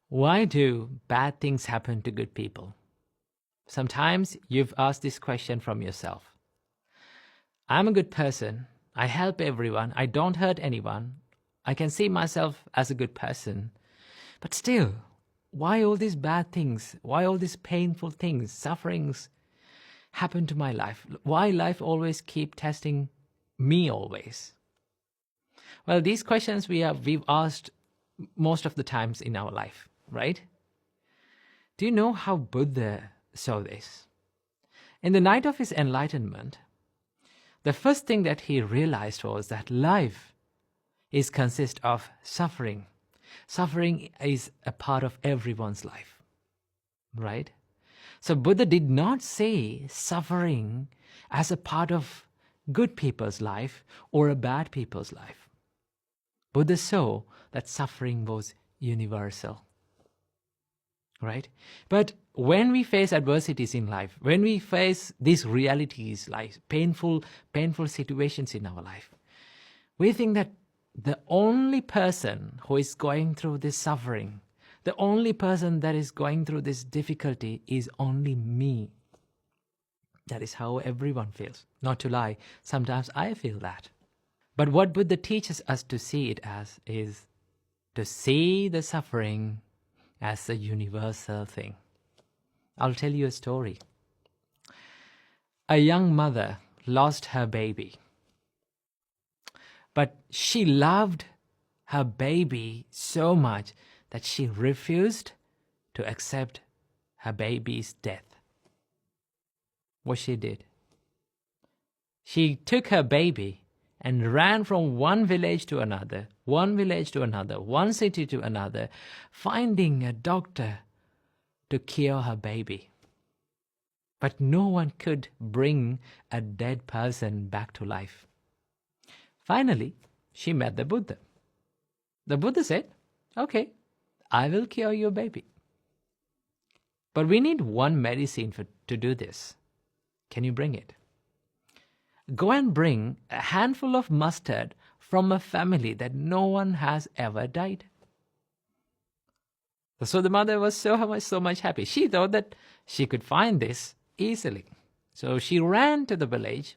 Why do bad things happen to good people? Sometimes you've asked this question from yourself. I'm a good person. I help everyone. I don't hurt anyone. I can see myself as a good person. But still, why all these bad things? Why all these painful things, sufferings happen to my life? Why life always keep testing me always? Well, these questions we've asked most of the times in our life, right? Do you know how Buddha saw this? In the night of his enlightenment, the first thing that he realized was that life consists of suffering. Suffering is a part of everyone's life, right? So Buddha did not say suffering as a part of good people's life or a bad people's life. Buddha saw that suffering was universal, right? But when we face adversities in life, when we face these realities like painful situations in our life, we think that the only person who is going through this suffering, the only person that is going through this difficulty is only me. That is how everyone feels. Not to lie, sometimes I feel that. But what Buddha teaches us to see it as is to see the suffering as a universal thing. I'll tell you a story. A young mother lost her baby. But she loved her baby so much that she refused to accept her baby's death. What she did? She took her baby and ran from one village to another, one city to another, finding a doctor to cure her baby. But no one could bring a dead person back to life. Finally, she met the Buddha. The Buddha said, "Okay, I will cure your baby. But we need one medicine to do this. Can you bring it? Go and bring a handful of mustard from a family that no one has ever died." So the mother was so much happy. She thought that she could find this easily. So she ran to the village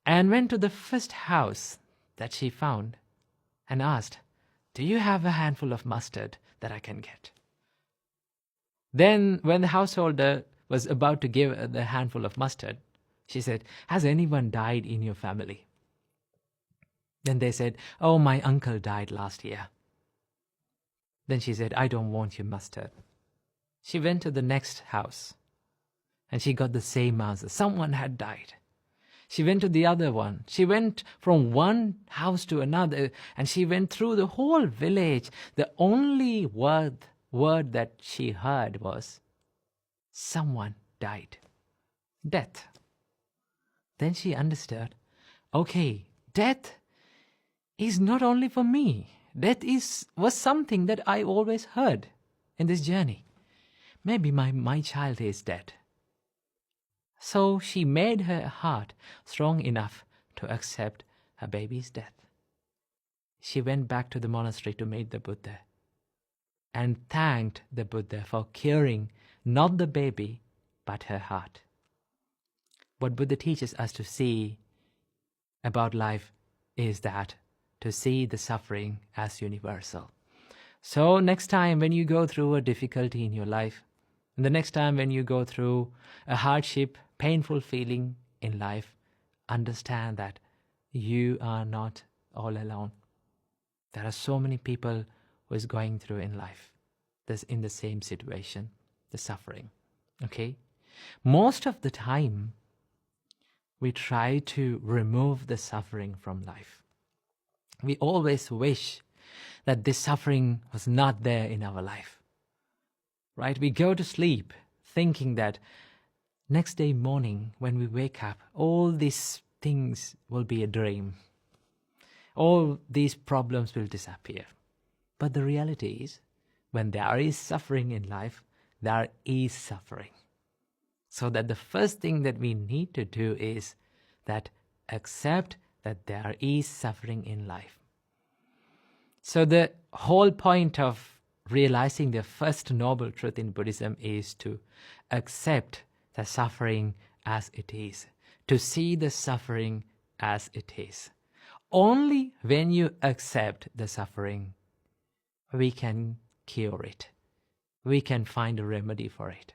and went to the first house that she found and asked, "Do you have a handful of mustard that I can get?" Then when the householder was about to give the handful of mustard, she said, "Has anyone died in your family?" Then they said, "Oh, my uncle died last year." Then she said, "I don't want your mustard." She went to the next house and she got the same answer. Someone had died. She went to the other one. She went from one house to another and she went through the whole village. The only word that she heard was, "Someone died." Death. Then she understood, okay, death is not only for me. Death was something that I always heard in this journey. Maybe my child is dead. So she made her heart strong enough to accept her baby's death. She went back to the monastery to meet the Buddha and thanked the Buddha for curing not the baby, but her heart. What Buddha teaches us to see about life is that to see the suffering as universal. So next time when you go through a difficulty in your life, and the next time when you go through a hardship, painful feeling in life, understand that you are not all alone. There are so many people who is going through in life that's in the same situation, the suffering. Okay? Most of the time, we try to remove the suffering from life. We always wish that this suffering was not there in our life. Right? We go to sleep thinking that next day morning when we wake up, all these things will be a dream. All these problems will disappear. But the reality is, when there is suffering in life, there is suffering. So that the first thing that we need to do is that accept that there is suffering in life. So the whole point of realizing the first noble truth in Buddhism is to accept the suffering as it is, to see the suffering as it is. Only when you accept the suffering, we can cure it. We can find a remedy for it.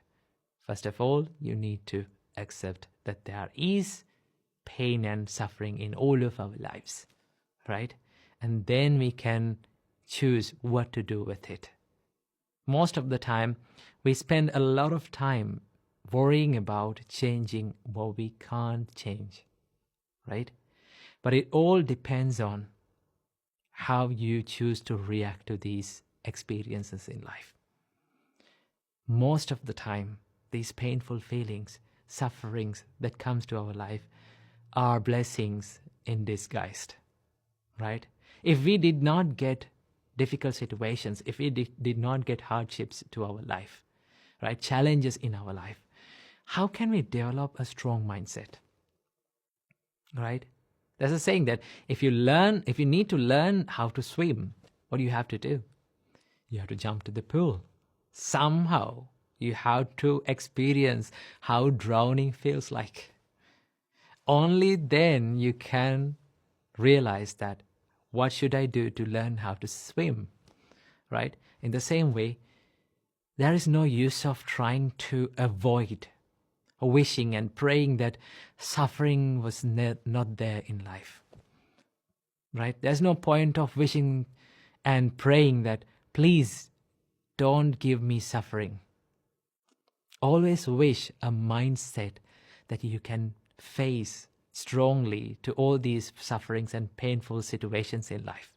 First of all, you need to accept that there is pain and suffering in all of our lives, right? And then we can choose what to do with it. Most of the time, we spend a lot of time worrying about changing what we can't change, right? But it all depends on how you choose to react to these experiences in life. Most of the time, these painful feelings, sufferings that comes to our life are blessings in disguise, right? If we did not get difficult situations, if we did not get hardships to our life, right, challenges in our life, how can we develop a strong mindset, right? There's a saying that if you need to learn how to swim, what do you have to do? You have to jump to the pool. Somehow, you have to experience how drowning feels like. Only then you can realize that, what should I do to learn how to swim, right? In the same way, there is no use of trying to avoid, wishing and praying that suffering was not there in life, right? There's no point of wishing and praying that, please don't give me suffering. Always wish a mindset that you can face strongly to all these sufferings and painful situations in life.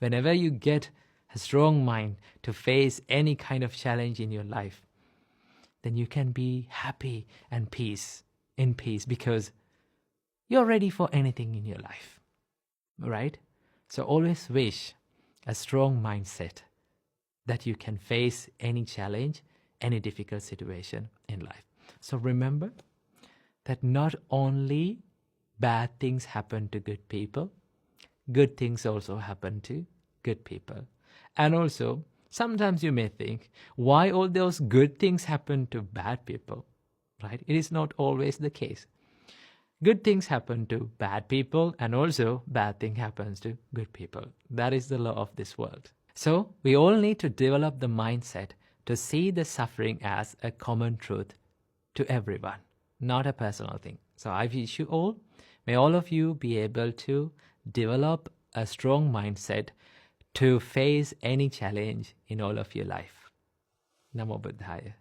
Whenever you get a strong mind to face any kind of challenge in your life, then you can be happy and in peace, because you're ready for anything in your life, right? So always wish a strong mindset that you can face any challenge, any difficult situation in life. So remember that not only bad things happen to good people, good things also happen to good people. And also, sometimes you may think, why all those good things happen to bad people, right? It is not always the case. Good things happen to bad people, and also bad thing happens to good people. That is the law of this world. So we all need to develop the mindset to see the suffering as a common truth to everyone, not a personal thing. So I wish you all, may all of you be able to develop a strong mindset to face any challenge in all of your life. Namo Buddhaya.